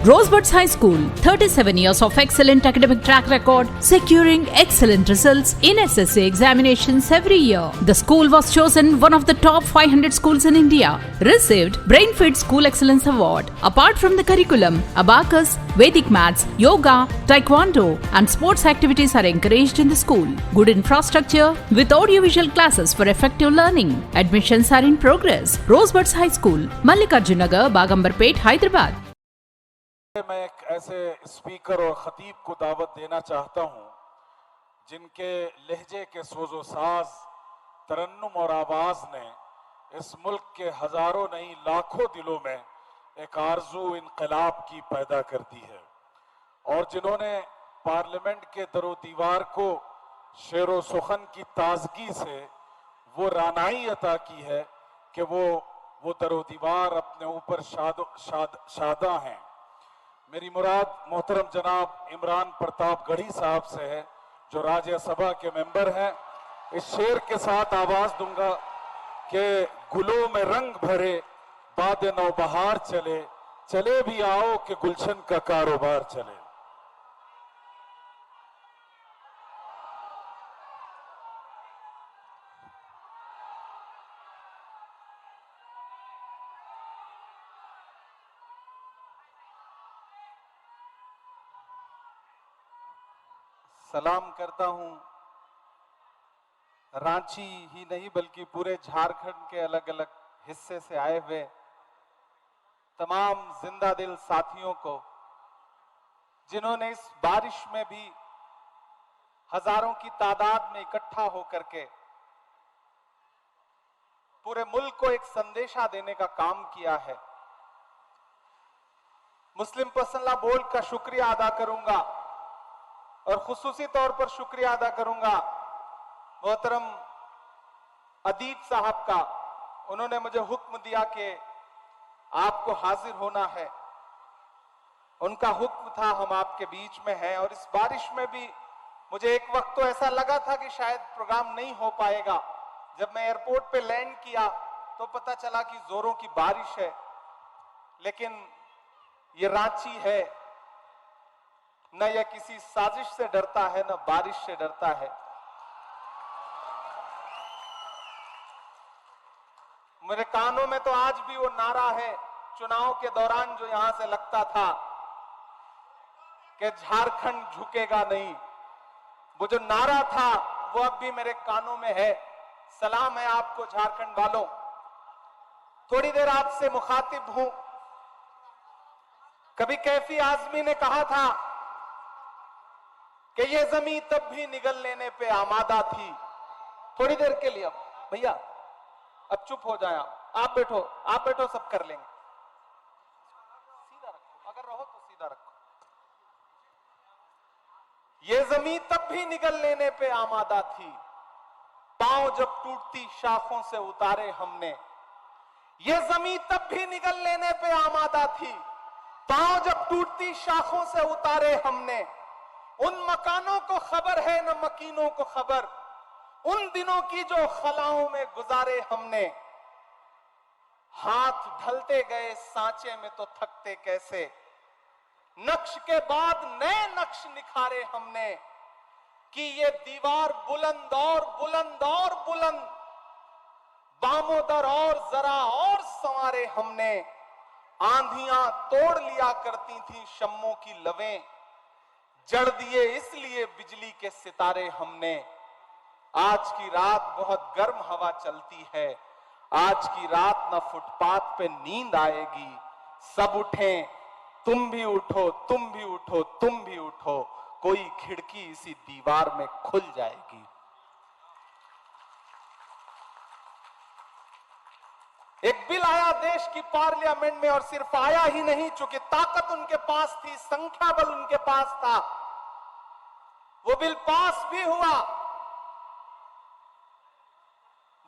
Rosebuds High School, 37 years of excellent academic track record, securing excellent results in SSC examinations every year. The school was chosen one of the top 500 schools in India, received Brainfit School Excellence Award. Apart from the curriculum, abacus, Vedic maths, yoga, taekwondo and sports activities are encouraged in the school. Good infrastructure with audiovisual classes for effective learning. Admissions are in progress. Rosebuds High School, Mallikarjun Nagar, Bagambarpet, Hyderabad. मैं एक ऐसे speaker और खतीब को दावत देना चाहता हूं जिनके लहजे के सोजो साज, तरन्नुम और आवाज ने इस मुल्क के हजारों नहीं लाखों दिलों में एक आरजू इनकलाब की पैदा कर दी है और जिन्होंने पार्लियामेंट के दरो दीवार को शेरो सुखन की ताजगी से वो रानाई अता की है कि वो दरो दीवार अपने ऊपर शादा हैं। मेरी मुराद मोहतरम जनाब इमरान प्रताप गढ़ी साहब से है जो राज्यसभा के मेंबर हैं। इस शेर के साथ आवाज दूंगा कि गुलों में रंग भरे बाद नौबहार चले, चले भी आओ कि गुलशन का कारोबार चले। सलाम करता हूं रांची ही नहीं बल्कि पूरे झारखंड के अलग अलग हिस्से से आए हुए तमाम जिंदा दिल साथियों को जिन्होंने इस बारिश में भी हजारों की तादाद में इकट्ठा होकर के पूरे मुल्क को एक संदेशा देने का काम किया है। मुस्लिम पर्सनल लॉ बोर्ड का शुक्रिया अदा करूंगा और खुसूसी तौर पर शुक्रिया अदा करूंगा मोहतरम अदीब साहब का। उन्होंने मुझे हुक्म दिया कि आपको हाजिर होना है, उनका हुक्म था, हम आपके बीच में हैं। और इस बारिश में भी मुझे एक वक्त तो ऐसा लगा था कि शायद प्रोग्राम नहीं हो पाएगा। जब मैं एयरपोर्ट पे लैंड किया तो पता चला कि जोरों की बारिश है, लेकिन ये रांची है, न यह किसी साजिश से डरता है न बारिश से डरता है। मेरे कानों में तो आज भी वो नारा है चुनाव के दौरान जो यहां से लगता था कि झारखंड झुकेगा नहीं। वो जो नारा था वो अब भी मेरे कानों में है। सलाम है आपको झारखंड वालों। थोड़ी देर आपसे मुखातिब हूं। कभी कैफी आजमी ने कहा था कि ये जमीन तब भी निगल लेने पे आमादा थी। थोड़ी देर के लिए भैया अब चुप हो जाए, आप बैठो, सब कर लेंगे। सीधा रखो, अगर रहो तो सीधा रखो। ये जमीन तब भी निगल लेने पे आमादा थी, पांव जब टूटती शाखों से उतारे हमने। ये जमीन तब भी निगल लेने पे आमादा थी, पांव जब टूटती शाखों से उतारे हमने। उन मकानों को खबर है न मकीनों को खबर, उन दिनों की जो खलाओं में गुजारे हमने। हाथ ढलते गए सांचे में तो थकते कैसे, नक्श के बाद नए नक्श निखारे हमने। कि ये दीवार बुलंद और बुलंद और बुलंद, बामोदर और जरा और संवारे हमने। आंधियां तोड़ लिया करती थी शम्मों की लवें, जड़ दिए इसलिए बिजली के सितारे हमने। आज की रात बहुत गर्म हवा चलती है, आज की रात ना फुटपाथ पे नींद आएगी। सब उठें, तुम भी उठो, तुम भी उठो, तुम भी उठो, कोई खिड़की इसी दीवार में खुल जाएगी। एक बिल आया देश की पार्लियामेंट में और सिर्फ आया ही नहीं, चूंकि ताकत उनके पास थी, संख्या बल उनके पास था, वो बिल पास भी हुआ।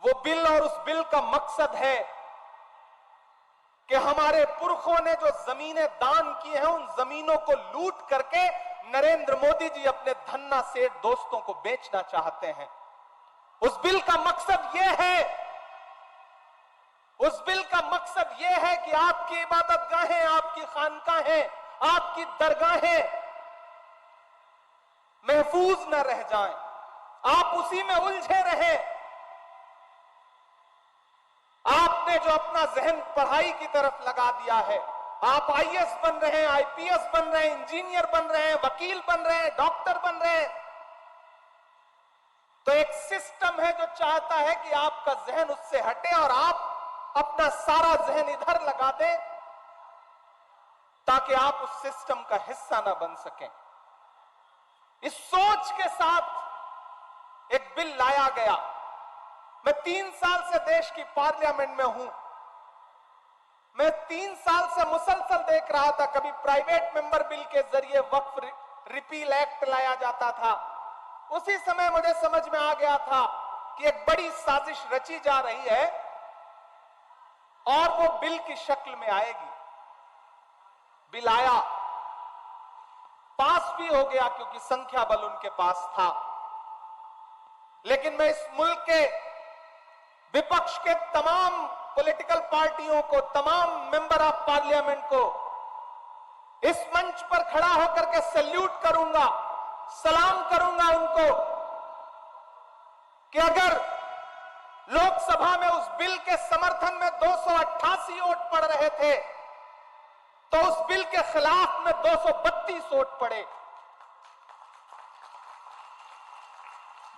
वो बिल और उस बिल का मकसद है कि हमारे पुरखों ने जो जमीनें दान की हैं उन जमीनों को लूट करके नरेंद्र मोदी जी अपने धन्ना सेठ दोस्तों को बेचना चाहते हैं। उस बिल का मकसद यह है, उस बिल का मकसद यह है कि आपकी इबादतगाहें, आपकी खानकाहें, आपकी दरगाहें महफूज न रह जाएं, आप उसी में उलझे रहें। आपने जो अपना जहन पढ़ाई की तरफ लगा दिया है, आप आईएएस बन रहे हैं, आईपीएस बन रहे हैं, इंजीनियर बन रहे हैं, वकील बन रहे हैं, डॉक्टर बन रहे हैं, तो एक सिस्टम है जो चाहता है कि आपका जहन उससे हटे और आप अपना सारा जहन इधर लगा दें ताकि आप उस सिस्टम का हिस्सा ना बन सकें। इस सोच के साथ एक बिल लाया गया। मैं 3 साल से देश की पार्लियामेंट में हूं। मैं 3 साल से मुसलसल देख रहा था, कभी प्राइवेट मेंबर बिल के जरिए वक्फ रिपील एक्ट लाया जाता था। उसी समय मुझे समझ में आ गया था कि एक बड़ी साजिश रची जा रही है और वो बिल की शक्ल में आएगी। बिल आया, पास भी हो गया क्योंकि संख्या बल उनके पास था। लेकिन मैं इस मुल्क के विपक्ष के तमाम पॉलिटिकल पार्टियों को, तमाम मेंबर ऑफ पार्लियामेंट को इस मंच पर खड़ा होकर के सैल्यूट करूंगा, सलाम करूंगा उनको कि अगर लोकसभा में उस बिल के समर्थन में 288 वोट पड़ रहे थे तो उस बिल के खिलाफ में 232 वोट पड़े,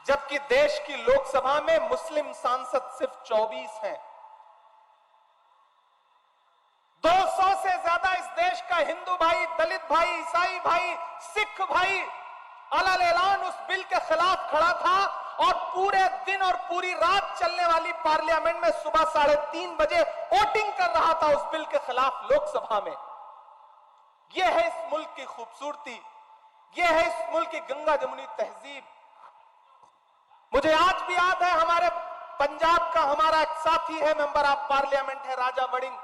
जबकि देश की लोकसभा में मुस्लिम सांसद सिर्फ 24 हैं। 200 से ज्यादा इस देश का हिंदू भाई, दलित भाई, ईसाई भाई, सिख भाई अलग ऐलान उस बिल के खिलाफ खड़ा था और पूरे दिन और पूरी रात चलने वाली पार्लियामेंट में सुबह 3:30 बजे वोटिंग कर रहा था उस बिल के खिलाफ लोकसभा में। यह है इस मुल्क की खूबसूरती, यह है इस मुल्क की गंगा जमुनी तहजीब। मुझे आज भी याद है, हमारे पंजाब का हमारा एक साथी है, मेंबर ऑफ पार्लियामेंट है, राजा वड़िंग।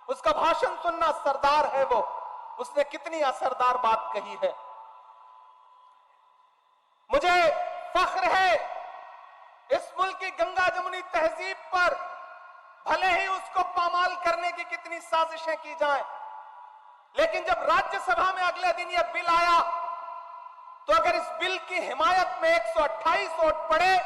उसका भाषण सुनना, सरदार है वो, उसने कितनी असरदार बात कही है। मुझे फख्र है इस मुल्क की गंगा जमुनी तहजीब पर, भले ही उसको पामाल करने की कितनी साजिशें की जाएं, लेकिन जब राज्यसभा में अगले दिन यह बिल आया तो अगर इस बिल की हिमायत में 128 वोट पड़े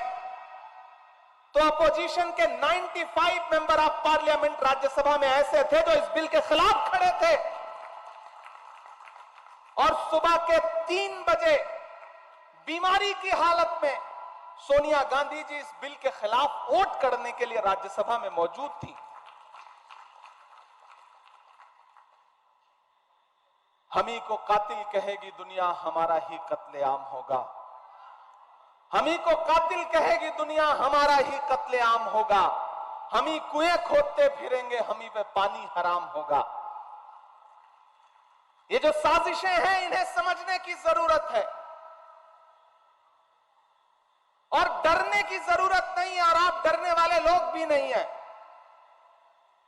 तो अपोजिशन के 95 मेंबर ऑफ पार्लियामेंट राज्यसभा में ऐसे थे जो इस बिल के खिलाफ खड़े थे। और सुबह के 3 बजे बीमारी की हालत में सोनिया गांधी जी इस बिल के खिलाफ वोट करने के लिए राज्यसभा में मौजूद थी। हम ही को कातिल कहेगी दुनिया, हमारा ही कत्लेआम होगा। हम ही को कातिल कहेगी दुनिया, हमारा ही कत्लेआम होगा। हम ही कुएं खोदते फिरेंगे, हम ही पे पानी हराम होगा। ये जो साजिशें हैं इन्हें समझने की जरूरत है और डरने की जरूरत नहीं है, और आप डरने वाले लोग भी नहीं है।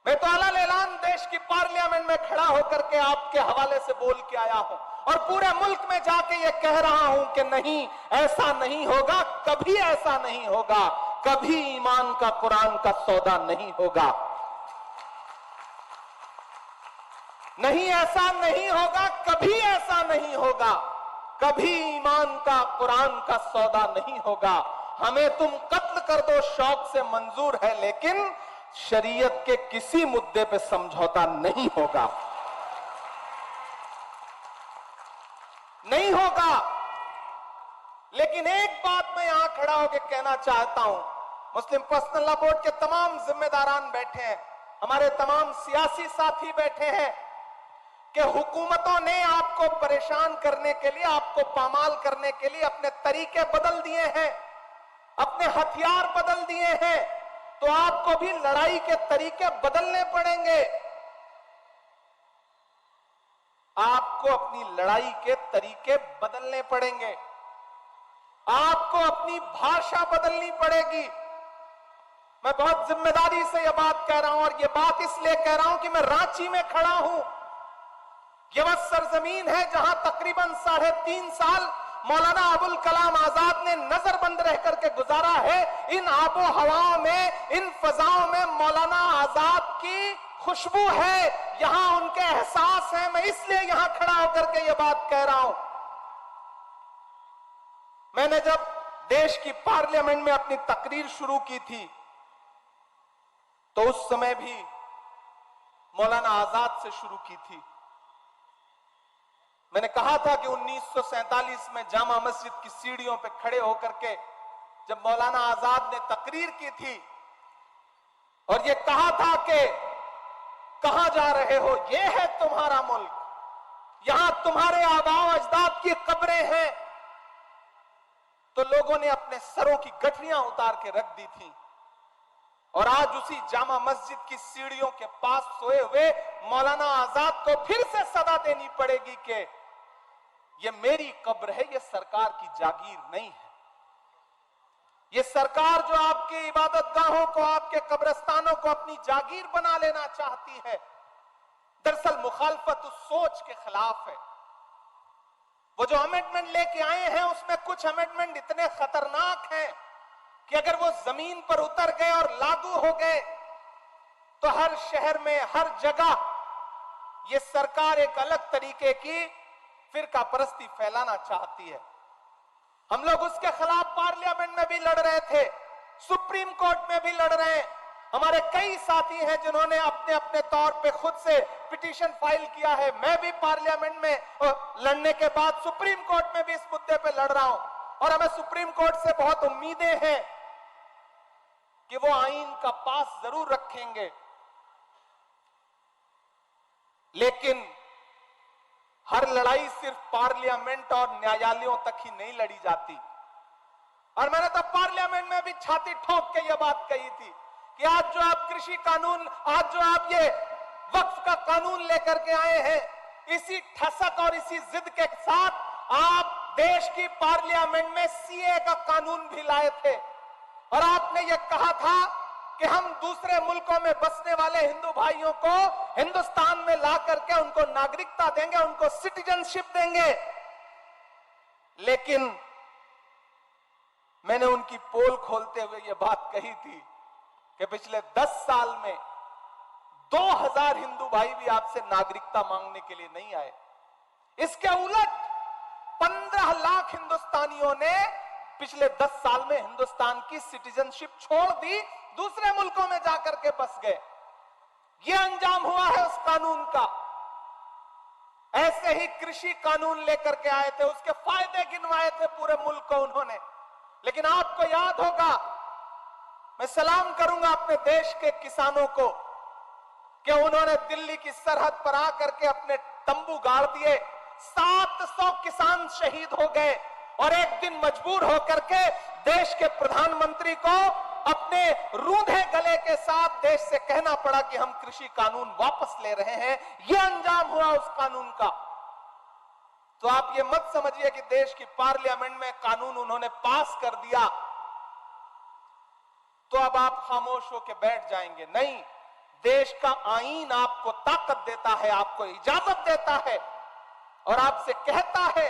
मैं तो अलग ऐलान देश की पार्लियामेंट में खड़ा होकर के आपके हवाले से बोल के आया हूं और पूरे मुल्क में जाके ये कह रहा हूं कि नहीं, ऐसा नहीं होगा, कभी ऐसा नहीं होगा, कभी ईमान का, कुरान का सौदा नहीं होगा। नहीं, ऐसा नहीं होगा, कभी ऐसा नहीं होगा, कभी ईमान का, कुरान का सौदा नहीं होगा। हमें तुम कत्ल कर दो शौक से मंजूर है, लेकिन शरीयत के किसी मुद्दे पे समझौता नहीं होगा, नहीं होगा। लेकिन एक बात मैं यहां खड़ा होकर कहना चाहता हूं, मुस्लिम पर्सनल लॉ बोर्ड के तमाम जिम्मेदारान बैठे हैं, हमारे तमाम सियासी साथी बैठे हैं कि हुकूमतों ने आपको परेशान करने के लिए, आपको पामाल करने के लिए अपने तरीके बदल दिए हैं, अपने हथियार बदल दिए हैं, तो आपको भी लड़ाई के तरीके बदलने पड़ेंगे। आपको अपनी लड़ाई के तरीके बदलने पड़ेंगे, आपको अपनी भाषा बदलनी पड़ेगी। मैं बहुत जिम्मेदारी से यह बात कह रहा हूं और यह बात इसलिए कह रहा हूं कि मैं रांची में खड़ा हूं। यह वह सरजमीन है जहां तकरीबन 3.5 साल मौलाना अबुल कलाम आजाद ने नजरबंद रह करके गुजारा है। इन आबो हवाओं में, इन फजाओं में मौलाना आजाद की खुशबू है। यहां उनके एहसास हैं, मैं इसलिए यहां खड़ा होकर के ये बात कह रहा हूं। मैंने जब देश की पार्लियामेंट में अपनी तकरीर शुरू की थी तो उस समय भी मौलाना आजाद से शुरू की थी। मैंने कहा था कि 1947 में जामा मस्जिद की सीढ़ियों पर खड़े होकर के जब मौलाना आजाद ने तकरीर की थी और ये कहा था कि कहां जा रहे हो, ये है तुम्हारा मुल्क, यहां तुम्हारे आबाओ अजदाद की कब्रें हैं, तो लोगों ने अपने सरों की गठरियां उतार के रख दी थी। और आज उसी जामा मस्जिद की सीढ़ियों के पास सोए हुए मौलाना आजाद को फिर से सदा देनी पड़ेगी कि ये मेरी कब्र है, ये सरकार की जागीर नहीं है। ये सरकार जो आपकी इबादत गाहों को, आपके कब्रिस्तानों को अपनी जागीर बना लेना चाहती है, दरअसल मुखालफत उस सोच के खिलाफ है। वो जो अमेंडमेंट लेके आए हैं उसमें कुछ अमेंडमेंट इतने खतरनाक हैं कि अगर वो जमीन पर उतर गए और लागू हो गए तो हर शहर में, हर जगह ये सरकार एक अलग तरीके की फिरका परस्ती फैलाना चाहती है। हम लोग उसके खिलाफ पार्लियामेंट में भी लड़ रहे थे, सुप्रीम कोर्ट में भी लड़ रहे हैं। हमारे कई साथी हैं जिन्होंने अपने अपने तौर पे खुद से पिटीशन फाइल किया है। मैं भी पार्लियामेंट में लड़ने के बाद सुप्रीम कोर्ट में भी इस मुद्दे पे लड़ रहा हूं और हमें सुप्रीम कोर्ट से बहुत उम्मीदें हैं कि वो आईन का पास जरूर रखेंगे, लेकिन हर लड़ाई सिर्फ पार्लियामेंट और न्यायालयों तक ही नहीं लड़ी जाती। और मैंने तो पार्लियामेंट में भी छाती ठोक के यह बात कही थी कि आज जो आप कृषि कानून, आज जो आप ये वक्फ का कानून लेकर के आए हैं, इसी ठसक और इसी जिद के साथ आप देश की पार्लियामेंट में सीए का कानून भी लाए थे और आपने ये कहा था कि हम दूसरे मुल्कों में बसने वाले हिंदू भाइयों को हिंदुस्तान में ला करके उनको नागरिकता देंगे, उनको सिटीजनशिप देंगे। लेकिन मैंने उनकी पोल खोलते हुए यह बात कही थी कि पिछले 10 साल में 2000 हिंदू भाई भी आपसे नागरिकता मांगने के लिए नहीं आए। इसके उलट 15 लाख हिंदुस्तानियों ने पिछले 10 साल में हिंदुस्तान की सिटीजनशिप छोड़ दी, दूसरे मुल्कों में जाकर के बस गए। यह अंजाम हुआ है उस कानून का। ऐसे ही कृषि कानून लेकर के आए थे, उसके फायदे गिनवाए थे पूरे मुल्क को उन्होंने। लेकिन आपको याद होगा, मैं सलाम करूंगा अपने देश के किसानों को कि उन्होंने दिल्ली की सरहद पर आकर के अपने तंबू गाड़ दिए। 700 किसान शहीद हो गए और एक दिन मजबूर होकर के देश के प्रधानमंत्री को अपने रूंधे गले के साथ देश से कहना पड़ा कि हम कृषि कानून वापस ले रहे हैं। यह अंजाम हुआ उस कानून का। तो आप ये मत समझिए कि देश की पार्लियामेंट में कानून उन्होंने पास कर दिया तो अब आप खामोश होकर बैठ जाएंगे। नहीं, देश का आईन आपको ताकत देता है, आपको इजाजत देता है और आपसे कहता है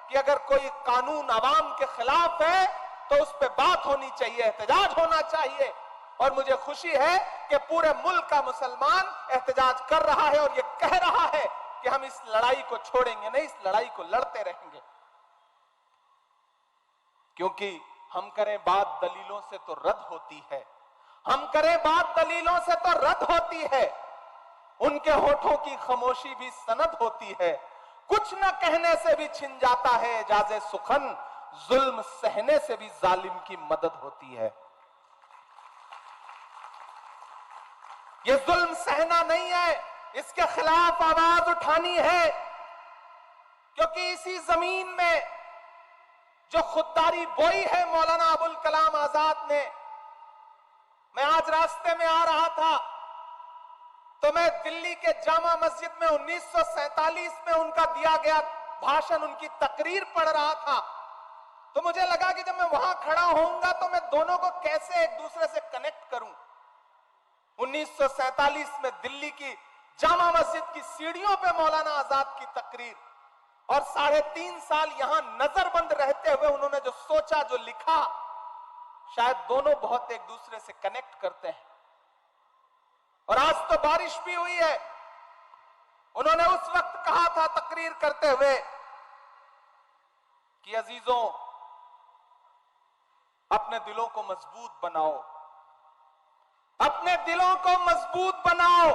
कि अगर कोई कानून आवाम के खिलाफ है तो उस पर बात होनी चाहिए, एहतजाज होना चाहिए। और मुझे खुशी है कि पूरे मुल्क का मुसलमान एहतजाज कर रहा है और ये कह रहा है कि हम इस लड़ाई को छोड़ेंगे नहीं, इस लड़ाई को लड़ते रहेंगे। क्योंकि हम करें बात दलीलों से तो रद्द होती है, हम करें बात दलीलों से तो रद्द होती है। उनके होठों की खामोशी भी सनद होती है। कुछ न कहने से भी छिन जाता है एजाज़े सुखन, जुल्म सहने से भी जालिम की मदद होती है। ये जुल्म सहना नहीं है, इसके खिलाफ आवाज उठानी है। क्योंकि इसी जमीन में जो खुददारी बोई है मौलाना अबुल कलाम आजाद ने, मैं आज रास्ते में आ रहा था तो मैं दिल्ली के जामा मस्जिद में 1947 में उनका दिया गया भाषण, उनकी तकरीर पढ़ रहा था। तो मुझे लगा कि जब मैं वहां खड़ा होऊंगा तो मैं दोनों को कैसे एक दूसरे से कनेक्ट करूं। 1947 में दिल्ली की जामा मस्जिद की सीढ़ियों पे मौलाना आजाद की तकरीर और 3.5 साल यहां नजरबंद रहते हुए उन्होंने जो सोचा, जो लिखा, शायद दोनों बहुत एक दूसरे से कनेक्ट करते हैं। और आज तो बारिश भी हुई है उन्होंने उस वक्त कहा था तकरीर करते हुए कि अजीजों, अपने दिलों को मजबूत बनाओ, अपने दिलों को मजबूत बनाओ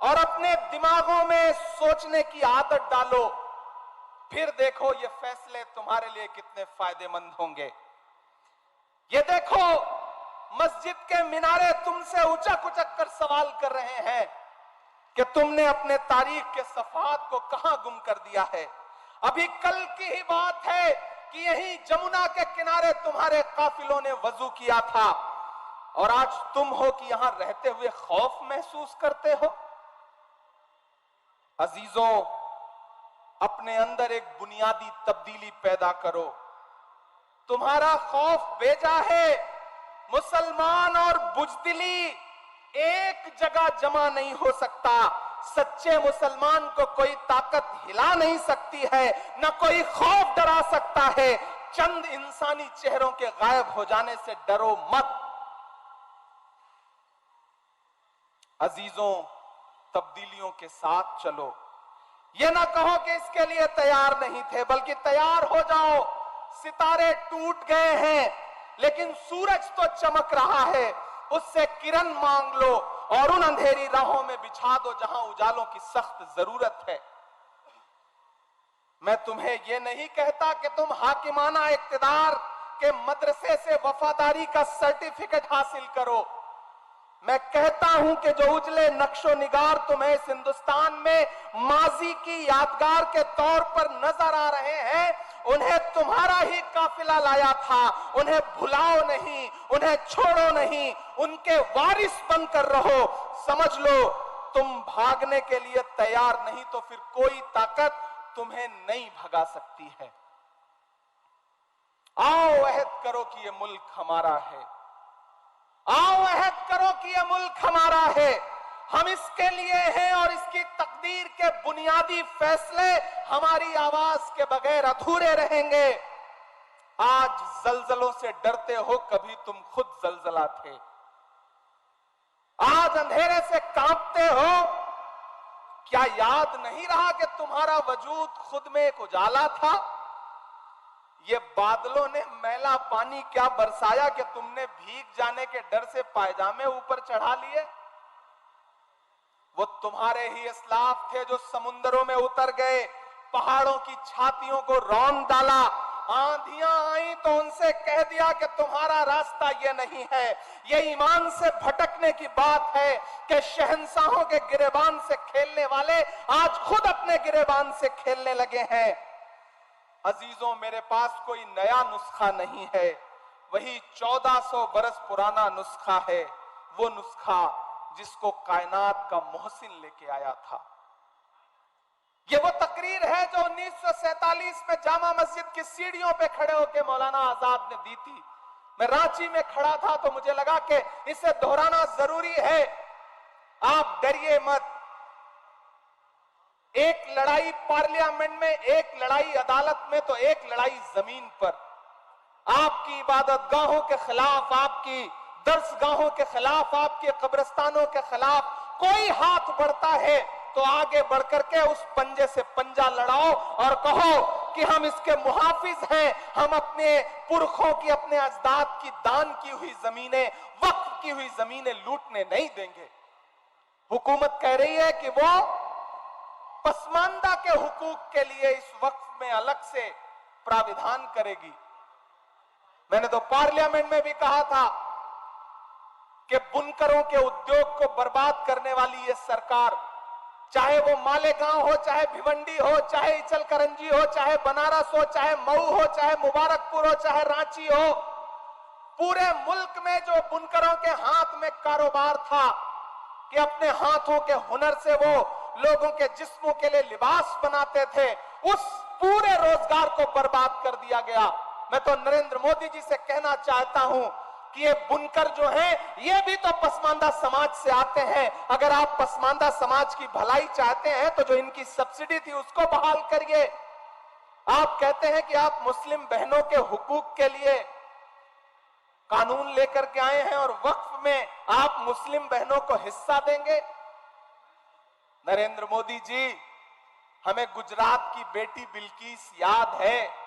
और अपने दिमागों में सोचने की आदत डालो, फिर देखो ये फैसले तुम्हारे लिए कितने फायदेमंद होंगे। ये देखो, मस्जिद के मिनारे तुमसे उचक उचक कर सवाल कर रहे हैं कि तुमने अपने तारीख के सफात को कहां गुम कर दिया है। अभी कल की ही बात है कि यही जमुना के किनारे तुम्हारे काफिलों ने वजू किया था और आज तुम हो कि यहां रहते हुए खौफ महसूस करते हो। अजीजों, अपने अंदर एक बुनियादी तब्दीली पैदा करो। तुम्हारा खौफ बेजा है। मुसलमान और बुजदिली एक जगह जमा नहीं हो सकता। सच्चे मुसलमान को कोई ताकत हिला नहीं सकती है, न कोई खौफ डरा सकता है। चंद इंसानी चेहरों के गायब हो जाने से डरो मत। अजीजों, तब्दीलियों के साथ चलो। यह ना कहो कि इसके लिए तैयार नहीं थे, बल्कि तैयार हो जाओ। सितारे टूट गए हैं लेकिन सूरज तो चमक रहा है, उससे किरण मांग लो और उन अंधेरी राहों में बिछा दो जहां उजालों की सख्त जरूरत है। मैं तुम्हें यह नहीं कहता कि तुम हाकिमाना इक्तिदार के मदरसे से वफादारी का सर्टिफिकेट हासिल करो। मैं कहता हूं कि जो उजले नक्शो निगार तुम्हें इस हिंदुस्तान में माजी की यादगार के तौर पर नजर आ रहे हैं, उन्हें तुम्हारा ही काफिला लाया था। उन्हें भुलाओ नहीं, उन्हें छोड़ो नहीं, उनके वारिस बनकर रहो। समझ लो, तुम भागने के लिए तैयार नहीं तो फिर कोई ताकत तुम्हें नहीं भगा सकती है। आओ अहद करो कि यह मुल्क हमारा है। आओ अहद करो कि यह मुल्क हमारा है। हम इसके लिए हैं और इसकी तकदीर के बुनियादी फैसले हमारी आवाज के बगैर अधूरे रहेंगे। आज जलजलों से डरते हो, कभी तुम खुद जलजला थे। आज अंधेरे से कांपते हो, क्या याद नहीं रहा कि तुम्हारा वजूद खुद में एक उजाला था। ये बादलों ने मैला पानी क्या बरसाया कि तुमने भीग जाने के डर से पायजामे ऊपर चढ़ा लिए। वो तुम्हारे ही इस्लाफ थे जो समुद्रों में उतर गए, पहाड़ों की छातियों को रौंद डाला। आंधियां आई तो उनसे कह दिया कि तुम्हारा रास्ता ये नहीं है। ये ईमान से भटकने की बात है कि शहंशाहों के गिरेबान से खेलने वाले आज खुद अपने गिरेबान से खेलने लगे हैं। अजीजों, मेरे पास कोई नया नुस्खा नहीं है, वही 1400 बरस पुराना नुस्खा है। वो नुस्खा जिसको कायनात का मोहसिन लेके आया था। ये वो तकरीर है जो 1947 में जामा मस्जिद की सीढ़ियों पे खड़े होकर मौलाना आजाद ने दी थी। मैं रांची में खड़ा था तो मुझे लगा कि इसे दोहराना जरूरी है। आप डरिए मत। एक लड़ाई पार्लियामेंट में, एक लड़ाई अदालत में, तो एक लड़ाई जमीन पर। आपकी इबादतगाहों के खिलाफ, आपकी दर्सगाहों के खिलाफ, आपके कब्रिस्तानों के खिलाफ कोई हाथ बढ़ता है तो आगे बढ़कर के उस पंजे से पंजा लड़ाओ और कहो कि हम इसके मुहाफिज हैं। हम अपने पुरखों की, अपने अजदाद की दान की हुई जमीनें, वक्फ की हुई जमीनें लूटने नहीं देंगे। हुकूमत कह रही है कि वो पसमानदा के हुकूक के लिए इस वक्फ में अलग से प्राविधान करेगी। मैंने तो पार्लियामेंट में भी कहा था कि बुनकरों के उद्योग को बर्बाद करने वाली ये सरकार, चाहे वो मालेगांव हो, चाहे भिवंडी हो, चाहे इचलकरंजी हो, चाहे बनारस हो, चाहे मऊ हो, चाहे मुबारकपुर हो, चाहे रांची हो, पूरे मुल्क में जो बुनकरों के हाथ में कारोबार था कि अपने हाथों के हुनर से वो लोगों के जिस्मों के लिए लिबास बनाते थे, उस पूरे रोजगार को बर्बाद कर दिया गया। मैं तो नरेंद्र मोदी जी से कहना चाहता हूं कि ये बुनकर जो हैं, ये भी तो पसमानदा समाज से आते हैं। अगर आप पसमानदा समाज की भलाई चाहते हैं तो जो इनकी सब्सिडी थी उसको बहाल करिए। आप कहते हैं कि आप मुस्लिम बहनों के हुकूक के लिए कानून लेकर के आए हैं और वक्फ में आप मुस्लिम बहनों को हिस्सा देंगे। 1400 बरस पुराना नुस्खा है। वो नुस्खा जिसको कायनात का मोहसिन लेके आया था। अजीजों, मेरे पास कोई नया नुस्खा नहीं है, वही 1400 बरस पुराना नुस्खा है। वो नुस्खा जिसको कायनात का मोहसिन लेके आया था। नरेंद्र मोदी जी, हमें गुजरात की बेटी बिल्किस याद है।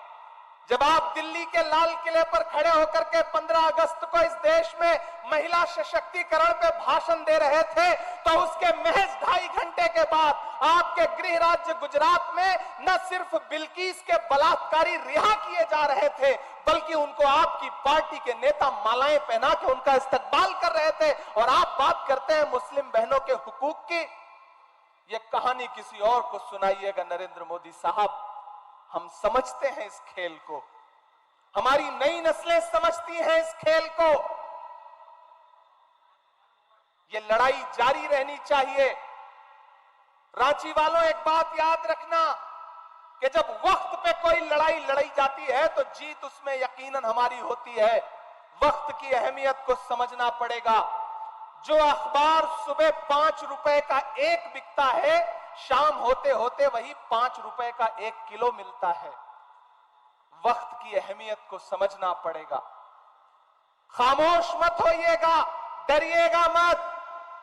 जब आप दिल्ली के लाल किले पर खड़े होकर के 15 अगस्त को इस देश में महिला सशक्तिकरण पे भाषण दे रहे थे, तो उसके महज 2.5 घंटे के बाद आपके गृह राज्य गुजरात में न सिर्फ बिल्किस के बलात्कारी रिहा किए जा रहे थे, बल्कि उनको आपकी पार्टी के नेता मालाएं पहना के उनका इस्तकबाल कर रहे थे। और आप बात करते हैं मुस्लिम बहनों के हुकूक की। ये कहानी किसी और को सुनाइएगा नरेंद्र मोदी साहब। हम समझते हैं इस खेल को, हमारी नई नस्लें समझती हैं इस खेल को। ये लड़ाई जारी रहनी चाहिए। रांची वालों, एक बात याद रखना कि जब वक्त पे कोई लड़ाई लड़ी जाती है तो जीत उसमें यकीनन हमारी होती है। वक्त की अहमियत को समझना पड़ेगा। जो अखबार सुबह 5 रुपए का एक बिकता है, शाम होते होते वही 5 रुपए का 1 किलो मिलता है। वक्त की अहमियत को समझना पड़ेगा। खामोश मत होइएगा, डरिएगा मत,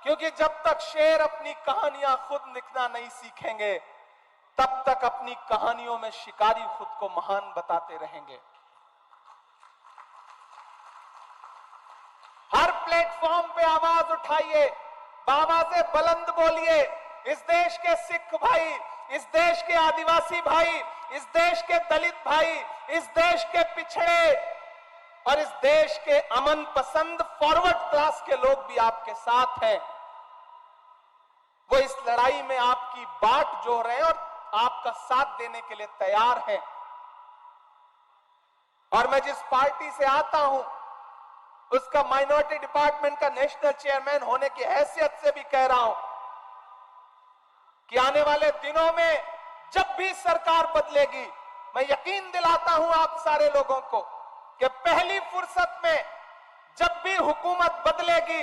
क्योंकि जब तक शेर अपनी कहानियां खुद लिखना नहीं सीखेंगे, तब तक अपनी कहानियों में शिकारी खुद को महान बताते रहेंगे। हर प्लेटफॉर्म पे आवाज उठाइए, आवाजें बुलंद बोलिए। इस देश के सिख भाई, इस देश के आदिवासी भाई, इस देश के दलित भाई, इस देश के पिछड़े और इस देश के अमन पसंद फॉरवर्ड क्लास के लोग भी आपके साथ हैं। वो इस लड़ाई में आपकी बाट जोड़ रहे हैं और आपका साथ देने के लिए तैयार हैं। और मैं जिस पार्टी से आता हूं, उसका माइनॉरिटी डिपार्टमेंट का नेशनल चेयरमैन होने की हैसियत से भी कह रहा हूं कि आने वाले दिनों में जब भी सरकार बदलेगी, मैं यकीन दिलाता हूं आप सारे लोगों को कि पहली फुर्सत में जब भी हुकूमत बदलेगी,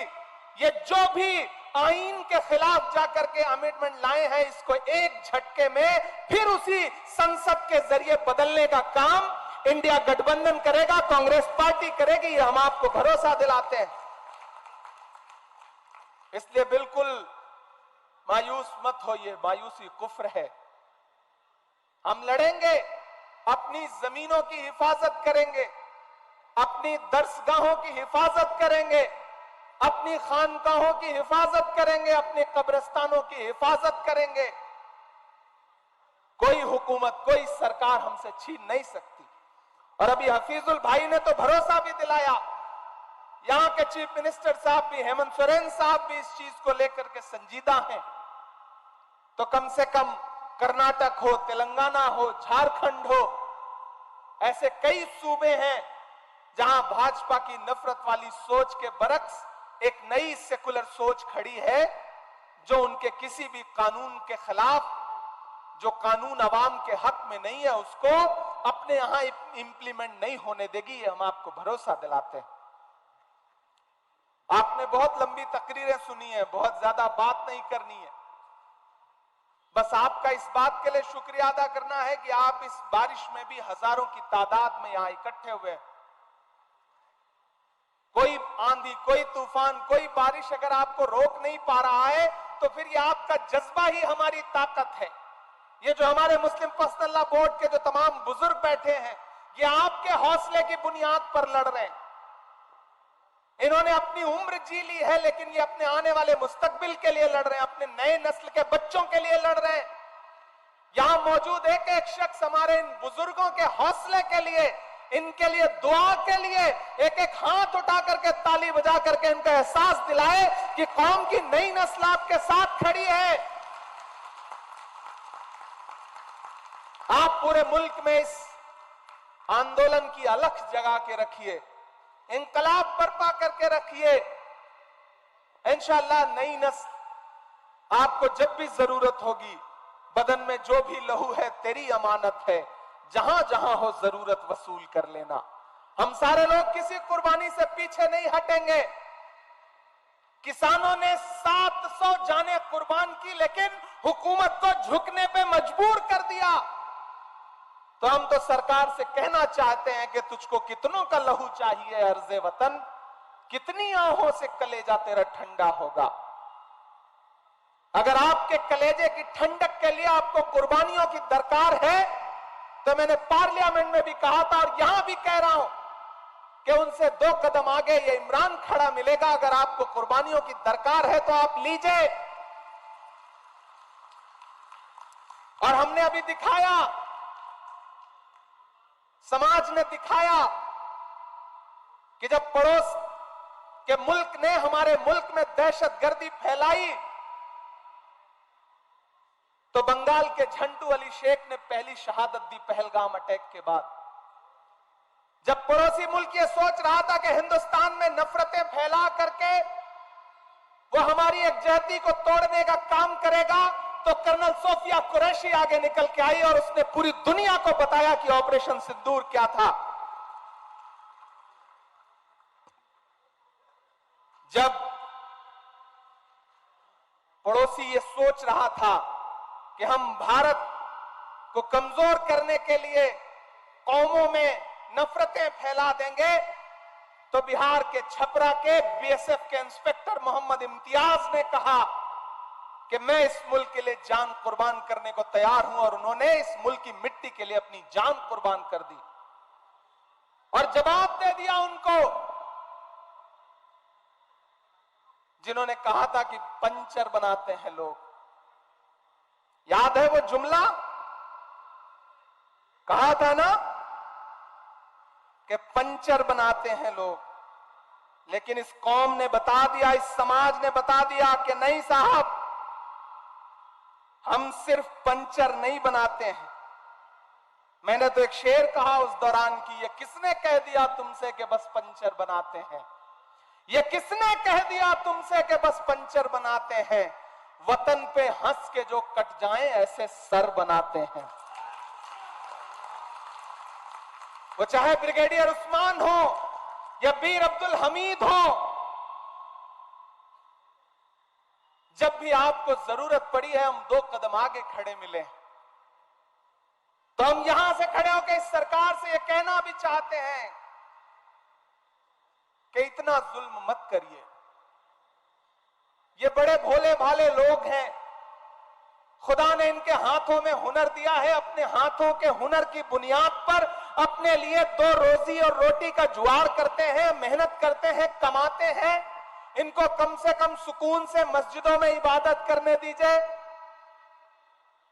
ये जो भी आईन के खिलाफ जाकर के अमेंडमेंट लाए हैं, इसको एक झटके में फिर उसी संसद के जरिए बदलने का काम इंडिया गठबंधन करेगा, कांग्रेस पार्टी करेगी। ये हम आपको भरोसा दिलाते हैं। इसलिए बिल्कुल मायूस मत होइए, मायूसी कुफ्र है। हम लड़ेंगे, अपनी जमीनों की हिफाजत करेंगे, अपनी दरसगाहों की हिफाजत करेंगे, अपनी खानकाहों की हिफाजत करेंगे, अपने कब्रिस्तानों की हिफाजत करेंगे। कोई हुकूमत, कोई सरकार हमसे छीन नहीं सकती। और अभी हफीजुल भाई ने तो भरोसा भी दिलाया, यहां के चीफ मिनिस्टर साहब भी, हेमंत सोरेन साहब भी इस चीज को लेकर के संजीदा हैं। तो कम से कम कर्नाटक हो, तेलंगाना हो, झारखंड हो, ऐसे कई सूबे हैं जहां भाजपा की नफरत वाली सोच के बरक्स एक नई सेकुलर सोच खड़ी है, जो उनके किसी भी कानून के खिलाफ, जो कानून अवाम के हक में नहीं है, उसको अपने यहां इंप्लीमेंट नहीं होने देगी। ये हम आपको भरोसा दिलाते हैं। आपने बहुत लंबी तकरीरें सुनी है, बहुत ज्यादा बात नहीं करनी है। बस आपका इस बात के लिए शुक्रिया अदा करना है कि आप इस बारिश में भी हजारों की तादाद में यहां इकट्ठे हुए। कोई आंधी, कोई तूफान, कोई बारिश अगर आपको रोक नहीं पा रहा है, तो फिर ये आपका जज्बा ही हमारी ताकत है। ये जो हमारे मुस्लिम पर्सनल लॉ बोर्ड के जो तमाम बुजुर्ग बैठे हैं, ये आपके हौसले की बुनियाद पर लड़ रहे हैं। इन्होंने अपनी उम्र जी ली है, लेकिन ये अपने आने वाले मुस्तकबिल के लिए लड़ रहे हैं, अपने नए नस्ल के बच्चों के लिए लड़ रहे हैं। यहां मौजूद एक एक शख्स हमारे इन बुजुर्गों के हौसले के लिए, इनके लिए दुआ के लिए एक एक हाथ उठा करके, ताली बजा करके इनका एहसास दिलाए कि कौम की नई नस्ल आपके साथ खड़ी है। आप पूरे मुल्क में इस आंदोलन की अलख जगा के रखिए, इंकलाब बर्पा करके रखिए। इंशाअल्लाह नई नस्ल आपको जब भी जरूरत होगी, बदन में जो भी लहू है तेरी अमानत है, जहां जहां हो जरूरत वसूल कर लेना। हम सारे लोग किसी कुर्बानी से पीछे नहीं हटेंगे। किसानों ने 700 जानें कुर्बान की, लेकिन हुकूमत को झुकने पे मजबूर कर दिया। तो हम तो सरकार से कहना चाहते हैं कि तुझको कितनों का लहू चाहिए अर्ज़े वतन, कितनी आहों से कलेजा तेरा ठंडा होगा। अगर आपके कलेजे की ठंडक के लिए आपको कुर्बानियों की दरकार है, तो मैंने पार्लियामेंट में भी कहा था और यहां भी कह रहा हूं कि उनसे 2 कदम आगे ये इमरान खड़ा मिलेगा। अगर आपको कुर्बानियों की दरकार है तो आप लीजिए। और हमने अभी दिखाया, समाज ने दिखाया कि जब पड़ोस के मुल्क ने हमारे मुल्क में दहशतगर्दी फैलाई, तो बंगाल के झंटू अली शेख ने पहली शहादत दी पहलगाम अटैक के बाद। जब पड़ोसी मुल्क ये सोच रहा था कि हिंदुस्तान में नफरतें फैला करके वो हमारी एकजहती को तोड़ने का काम करेगा, तो कर्नल सोफिया कुरैशी आगे निकल के आई और उसने पूरी दुनिया को बताया कि ऑपरेशन सिंदूर क्या था। जब पड़ोसी ये सोच रहा था कि हम भारत को कमजोर करने के लिए कौमों में नफरतें फैला देंगे, तो बिहार के छपरा के बीएसएफ के इंस्पेक्टर मोहम्मद इम्तियाज ने कहा कि मैं इस मुल्क के लिए जान कुर्बान करने को तैयार हूं, और उन्होंने इस मुल्क की मिट्टी के लिए अपनी जान कुर्बान कर दी और जवाब दे दिया उनको जिन्होंने कहा था कि पंचर बनाते हैं लोग। याद है वो जुमला? कहा था ना कि पंचर बनाते हैं लोग। लेकिन इस कौम ने बता दिया, इस समाज ने बता दिया कि नहीं साहब, हम सिर्फ पंचर नहीं बनाते हैं। मैंने तो एक शेर कहा उस दौरान की, ये किसने कह दिया तुमसे कि बस पंचर बनाते हैं? ये किसने कह दिया तुमसे कि बस पंचर बनाते हैं? वतन पे हंस के जो कट जाएं ऐसे सर बनाते हैं। वो चाहे ब्रिगेडियर उस्मान हो या वीर अब्दुल हमीद हो, जब भी आपको जरूरत पड़ी है हम 2 कदम आगे खड़े मिले, तो हम यहां से खड़े होकर इस सरकार से ये कहना भी चाहते हैं कि इतना जुल्म मत करिए। ये बड़े भोले भाले लोग हैं, खुदा ने इनके हाथों में हुनर दिया है, अपने हाथों के हुनर की बुनियाद पर अपने लिए 2 रोजी और रोटी का जुगाड़ करते हैं, मेहनत करते हैं, कमाते हैं। इनको कम से कम सुकून से मस्जिदों में इबादत करने दीजिए,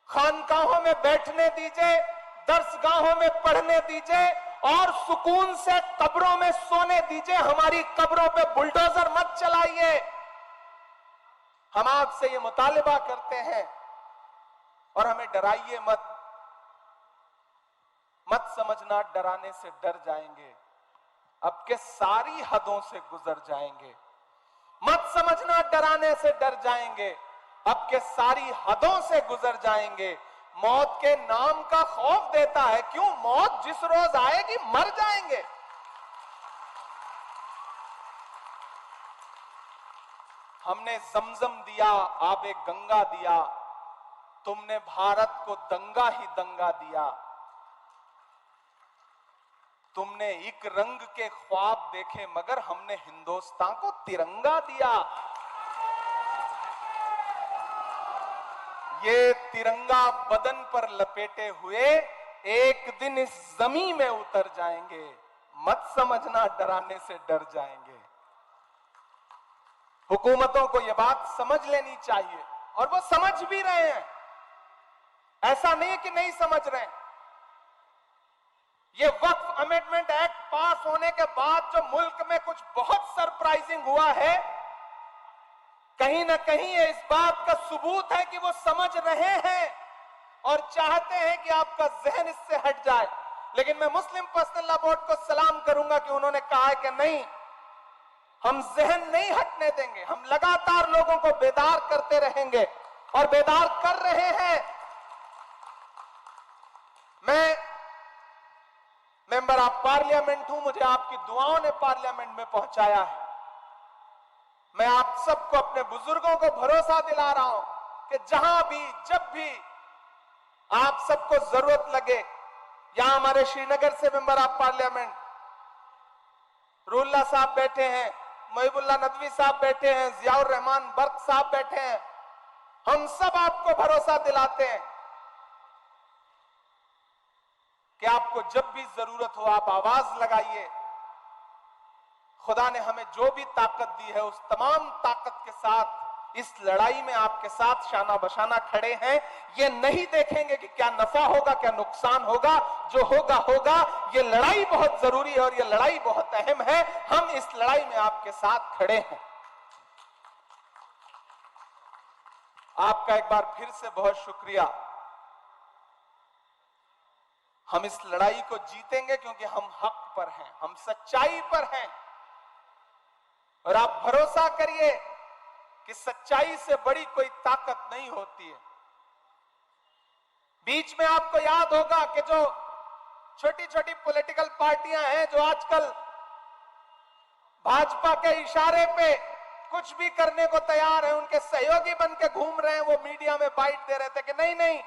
खानकाहों में बैठने दीजिए, दर्सगाहों में पढ़ने दीजिए और सुकून से कब्रों में सोने दीजिए। हमारी कब्रों पे बुलडोजर मत चलाइए। हम आपसे ये मुतालिबा करते हैं और हमें डराइए मत। मत समझना डराने से डर जाएंगे, अब के सारी हदों से गुजर जाएंगे। मत समझना डराने से डर जाएंगे, अब के सारी हदों से गुजर जाएंगे। मौत के नाम का खौफ देता है क्यों? मौत जिस रोज आएगी मर जाएंगे। हमने जमजम दिया, आबे गंगा दिया, तुमने भारत को दंगा ही दंगा दिया। तुमने एक रंग के ख्वाब देखे मगर हमने हिंदुस्तान को तिरंगा दिया। ये तिरंगा बदन पर लपेटे हुए एक दिन इस जमीन में उतर जाएंगे। मत समझना डराने से डर जाएंगे। हुकूमतों को यह बात समझ लेनी चाहिए और वो समझ भी रहे हैं, ऐसा नहीं कि नहीं समझ रहे हैं। ये वक्फ अमेंडमेंट एक्ट पास होने के बाद जो मुल्क में कुछ बहुत सरप्राइजिंग हुआ है, कहीं ना कहीं ये इस बात का सबूत है कि वो समझ रहे हैं और चाहते हैं कि आपका जहन इससे हट जाए। लेकिन मैं मुस्लिम पर्सनल लॉ बोर्ड को सलाम करूंगा कि उन्होंने कहा है कि नहीं, हम जहन नहीं हटने देंगे, हम लगातार लोगों को बेदार करते रहेंगे और बेदार कर रहे हैं। मैं मेंबर ऑफ पार्लियामेंट हूं, मुझे आपकी दुआओं ने पार्लियामेंट में पहुंचाया है। मैं आप सबको, अपने बुजुर्गों को भरोसा दिला रहा हूं कि जहां भी जब भी आप सबको जरूरत लगे, यहां हमारे श्रीनगर से मेंबर ऑफ पार्लियामेंट रूल्ला साहब बैठे हैं, मुहिबुल्लाह नदवी साहब बैठे हैं, जियाउर रहमान बर्क साहब बैठे हैं, हम सब आपको भरोसा दिलाते हैं कि आपको जब भी जरूरत हो आप आवाज लगाइए। खुदा ने हमें जो भी ताकत दी है उस तमाम ताकत के साथ इस लड़ाई में आपके साथ शाना बशाना खड़े हैं। ये नहीं देखेंगे कि क्या नफा होगा क्या नुकसान होगा, जो होगा होगा। ये लड़ाई बहुत जरूरी है और ये लड़ाई बहुत अहम है। हम इस लड़ाई में आपके साथ खड़े हैं। आपका एक बार फिर से बहुत शुक्रिया। हम इस लड़ाई को जीतेंगे क्योंकि हम हक पर हैं, हम सच्चाई पर हैं। और आप भरोसा करिए कि सच्चाई से बड़ी कोई ताकत नहीं होती है। बीच में आपको याद होगा कि जो छोटी छोटी पॉलिटिकल पार्टियां हैं जो आजकल भाजपा के इशारे पे कुछ भी करने को तैयार है, उनके सहयोगी बन के घूम रहे हैं, वो मीडिया में बाइट दे रहे थे कि नहीं नहीं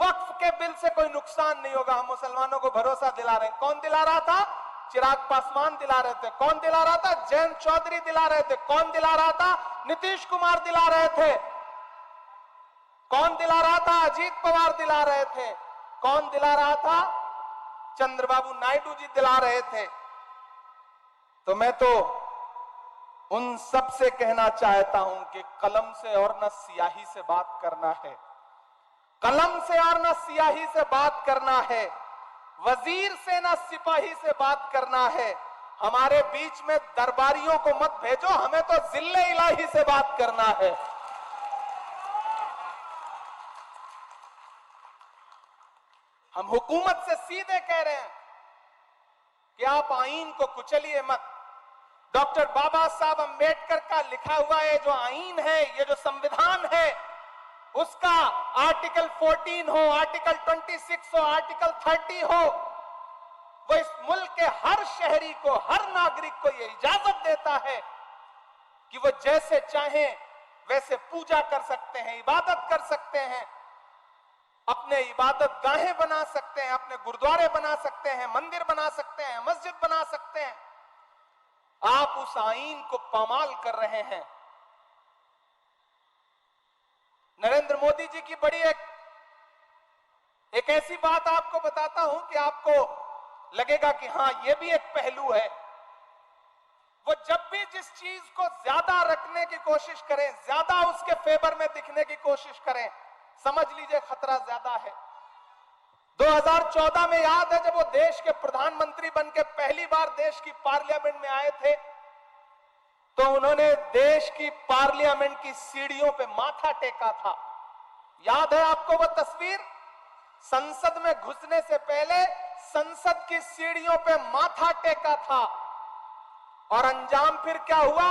वक्फ के बिल से कोई नुकसान नहीं होगा, हम मुसलमानों को भरोसा दिला रहे हैं। कौन दिला रहा था? चिराग पासवान दिला रहे थे। कौन दिला रहा था? जयंत चौधरी दिला रहे थे। कौन दिला रहा था? नीतीश कुमार दिला रहे थे। कौन दिला रहा था? अजीत पवार दिला रहे थे। कौन दिला रहा था? चंद्रबाबू नायडू जी दिला रहे थे। तो मैं तो उन सब से कहना चाहता हूं कि कलम से और न स्याही से बात करना है, कलम से और न स्याही से बात करना है, वजीर से ना सिपाही से बात करना है। हमारे बीच में दरबारियों को मत भेजो, हमें तो जिल्ले इलाही से बात करना है। हम हुकूमत से सीधे कह रहे हैं कि आप आईन को कुचलिए मत। डॉक्टर बाबा साहब अंबेडकर का लिखा हुआ ये जो आईन है, ये जो संविधान है, उसका आर्टिकल 14 हो, आर्टिकल 26 हो, आर्टिकल 30 हो, वो इस मुल्क के हर शहरी को, हर नागरिक को यह इजाजत देता है कि वो जैसे चाहें वैसे पूजा कर सकते हैं, इबादत कर सकते हैं, अपने इबादत गाहें बना सकते हैं, अपने गुरुद्वारे बना सकते हैं, मंदिर बना सकते हैं, मस्जिद बना सकते हैं। आप उस आईन को पामाल कर रहे हैं। नरेंद्र मोदी जी की बड़ी एक ऐसी बात आपको बताता हूं कि आपको लगेगा कि हां यह भी एक पहलू है। वो जब भी जिस चीज को ज्यादा रखने की कोशिश करें, ज्यादा उसके फेवर में दिखने की कोशिश करें, समझ लीजिए खतरा ज्यादा है। 2014 में याद है जब वो देश के प्रधानमंत्री बनकर पहली बार देश की पार्लियामेंट में आए थे, तो उन्होंने देश की पार्लियामेंट की सीढ़ियों पे माथा टेका था। याद है आपको वो तस्वीर? संसद में घुसने से पहले संसद की सीढ़ियों पे माथा टेका था। और अंजाम फिर क्या हुआ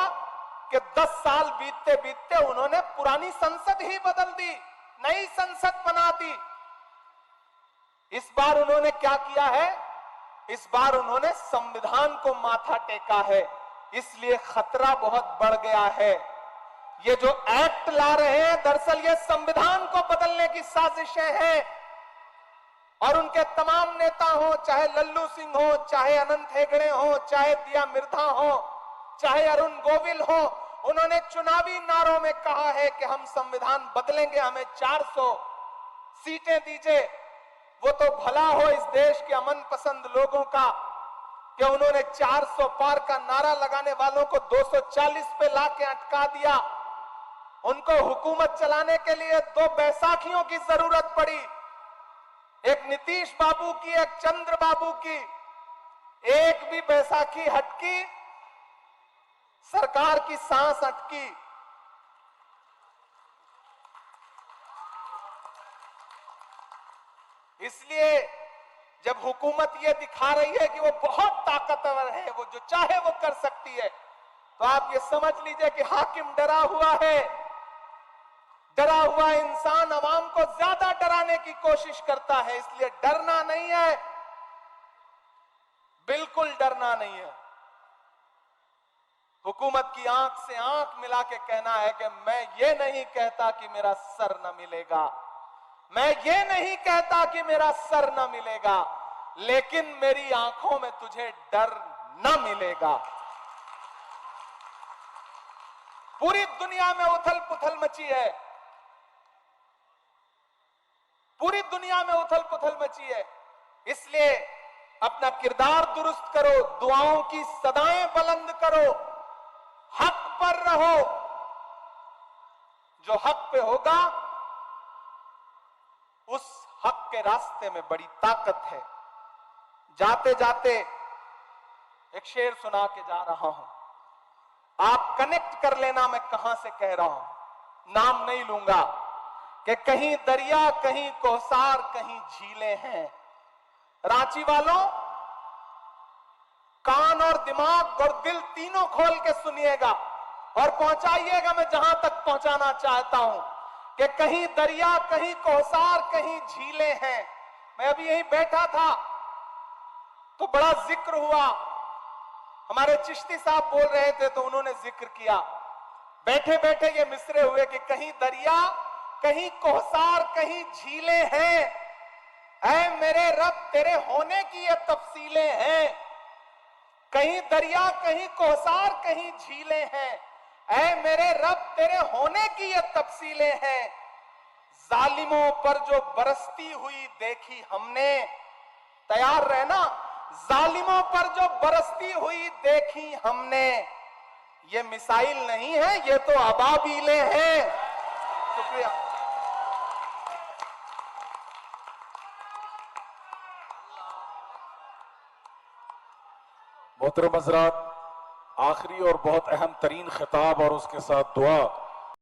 कि 10 साल बीतते बीतते उन्होंने पुरानी संसद ही बदल दी, नई संसद बना दी। इस बार उन्होंने क्या किया है? इस बार उन्होंने संविधान को माथा टेका है। इसलिए खतरा बहुत बढ़ गया है। ये जो एक्ट ला रहे हैं दरअसल ये संविधान को बदलने की साजिशें हैं। और उनके तमाम नेता हो, चाहे लल्लू सिंह हो, चाहे अनंत हेगड़े हो, चाहे दिया मिर्धा हो, चाहे अरुण गोविल हो, उन्होंने चुनावी नारों में कहा है कि हम संविधान बदलेंगे, हमें 400 सीटें दीजिए। वो तो भला हो इस देश के अमन पसंद लोगों का कि उन्होंने 400 पार का नारा लगाने वालों को 240 पे लाके अटका दिया। उनको हुकूमत चलाने के लिए 2 बैसाखियों की जरूरत पड़ी, एक नीतीश बाबू की, एक चंद्र बाबू की। एक भी बैसाखी हटकी, सरकार की सांस अटकी। इसलिए जब हुकूमत ये दिखा रही है कि वो बहुत ताकतवर है, वो जो चाहे वो कर सकती है, तो आप ये समझ लीजिए कि हाकिम डरा हुआ है। डरा हुआ इंसान अवाम को ज्यादा डराने की कोशिश करता है। इसलिए डरना नहीं है, बिल्कुल डरना नहीं है। हुकूमत की आंख से आंख मिला के कहना है कि मैं ये नहीं कहता कि मेरा सर न मिलेगा, मैं ये नहीं कहता कि मेरा सर न मिलेगा, लेकिन मेरी आंखों में तुझे डर न मिलेगा। पूरी दुनिया में उथल पुथल मची है, पूरी दुनिया में उथल पुथल मची है। इसलिए अपना किरदार दुरुस्त करो, दुआओं की सदाएं बुलंद करो, हक पर रहो। जो हक पे होगा उस हक के रास्ते में बड़ी ताकत है। जाते जाते एक शेर सुना के जा रहा हूं, आप कनेक्ट कर लेना मैं कहां से कह रहा हूं, नाम नहीं लूंगा, कि कहीं दरिया कहीं कोसार कहीं झीलें हैं। रांची वालों, कान और दिमाग और दिल तीनों खोल के सुनिएगा और पहुंचाइएगा मैं जहां तक पहुंचाना चाहता हूं, कि कहीं दरिया कहीं कोसार कहीं झीलें हैं। मैं अभी यहीं बैठा था तो बड़ा जिक्र हुआ, हमारे चिश्ती साहब बोल रहे थे तो उन्होंने जिक्र किया, बैठे बैठे ये मिसरे हुए कि कहीं दरिया कहीं कोसार कहीं झीलें हैं। ऐ मेरे रब तेरे होने की ये तफसीलें हैं। कहीं दरिया कहीं कोसार कहीं झीलें हैं। ऐ मेरे रब तेरे होने की ये तफसीलें हैं। जालिमों पर जो बरसती हुई देखी हमने, तैयार रहना, जालिमों पर जो बरसती हुई देखी हमने, ये मिसाइल नहीं है ये तो अबाबीलें हैं। शुक्रिया। मोहतरम हज़रात, आखिरी और बहुत अहम तरीन खिताब और उसके साथ दुआ